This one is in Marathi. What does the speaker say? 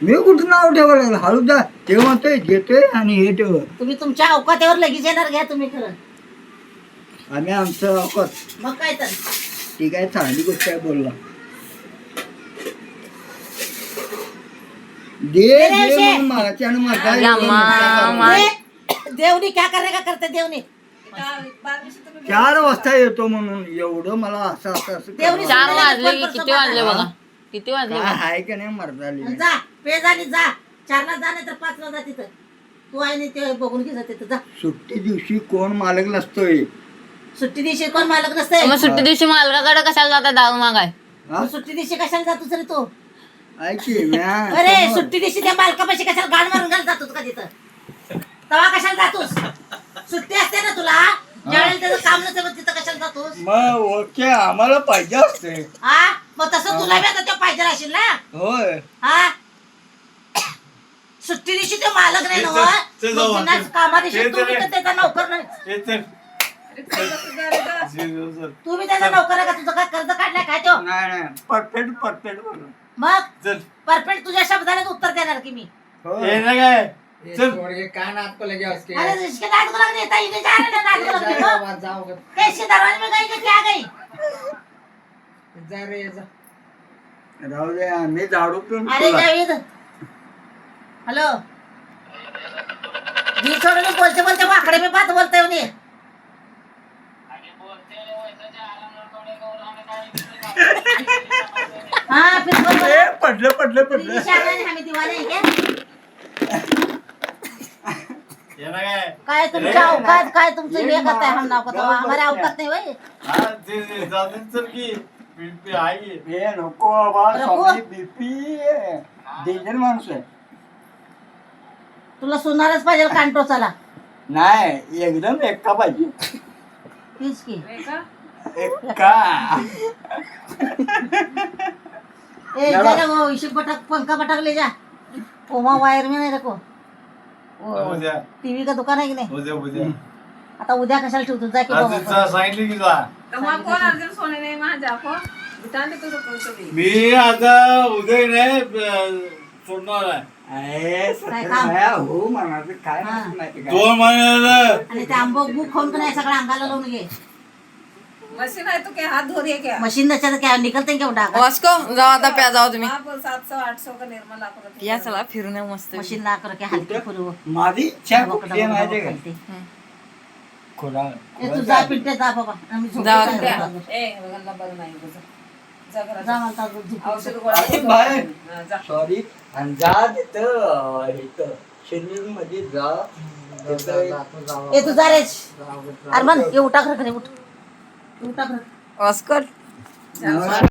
मी कुठं नाव ठेवायला लागलं? हळू जा ते म्हणतोय घेतोय आणि हे ठेव. तुम्ही तुमच्या अवकाशावर लगेच येणार घ्या तुम्ही खरं. आम्ही आमचं अवकाश. मग काय तर ठीक आहे, चांगली गोष्ट आहे बोलला. दे दे म्हणून मागायची आणि माझा देवनी क्या करणे का करते देवनी 4 वाजता येतो म्हणून एवढं मला असं देवनी 4 वाजले की किती वाजले बघा, किती वाजले काय बघा. आहे का नाही मर्दाली. जा पे झाली जा 4ला जा नाही तर 5ला जा तिथं. तू आहे नाही ते बघून घे जा तिथं जा. सुट्टी दिवशी कोण मालक नसतोय. सुट्टी दिवशी कोण मालक नसते. मग सुट्टी दिवशी मालकाकडे कशाला जाता दारू मागाय? सुट्टी दिवशी कशाला जातोस रे तू? ऐकी अरे सुट्टी दिवशी त्या मालकापाशी कशाला गाड मारून घाल जातोस का तिथं? तवा कशाला जातोस? सुट्टी असते ना तुला, ज्यावेळेला त्याचं काम नसतं मग तिथं कशाला जातोस? मग ओके आम्हाला पाहिजे असते. हा मग तसं तुला बी आता तो पाहिजे असेल ना. होय हा सुट्टी दिवशी तो मालक नाही ना, कामा दिवशी तुम्ही तर त्याचा नोकर नाही. तुम्ही त्याचा नोकर आहे का? तुझं काय कर्ज काढलाय काय तो? नाही परफेक्ट मग परफेक्ट तुझ्या शब्दाने उत्तर देणार की मी. काय नात को लगे उसके अरे इसके नाद को लग देता ही नहीं जा रहा नाद को लग देता. जाओ कैसे दरवाजे में गई कि क्या गई? जा रे जा. राहू दे आम्ही झाडू पिऊन अरे जावेद हेलो जी छोड़ने बोलते बोलते वाकड़े में बात बोलते हो नहीं. हाँ फिर पडलं हमें दीवाने हैं क्या? काय तुमच्या औकात काय तुमचं हे करताय हम नाव का हमारे औकात नाही होय. हे नको बाबा स्वामी बीपी डेंजर माणूस आहे. तुला सुनारच पाहिजे कांटोचाला. नाही एकदम एक्का पाहिजे. तीच की एक्का ए जरा वो इसे पटक पंखा पटक ले जा. ओमा वायर में नाही रखो. टीव्ही का दुकान आहे की नाही? आता उद्या कशाला ठेवतो जा की बाबा. सांगितलं की जा. मी आता उदय नाही सोडणार आहे. हो म्हणायचं काय माहिती का? 2 महिन्याला आणि ते आंबो बुक खोन नाही सगळं अंगाला लावून घे. मशीन है तो क्या हाथ धो रही है क्या? मशीन नसतं तर क्या निकलते क्या उठा. वास्को जाऊ आता प्या जाऊ तुम्ही. आप 700-800 का निर्मल आप या चला फिरून येऊ मस्त. मशीन ना कर के हलके फुरू. माझी इच्छा कुठली आहे माहिती आहे का? खोला ए तू जा पिंटे जा बाबा. आम्ही झोपतो. जा. ए वगैरे बरं नाही बघ. जा घरात. जा म्हणता झोपतो. औषध गोळा अरे बाय हा, जा. सॉरी आणि जा तिथं इथं शरीर मध्ये जा. ए तू जा रे. अरे मन ये उठा कर उठ. उठा कर. वास्को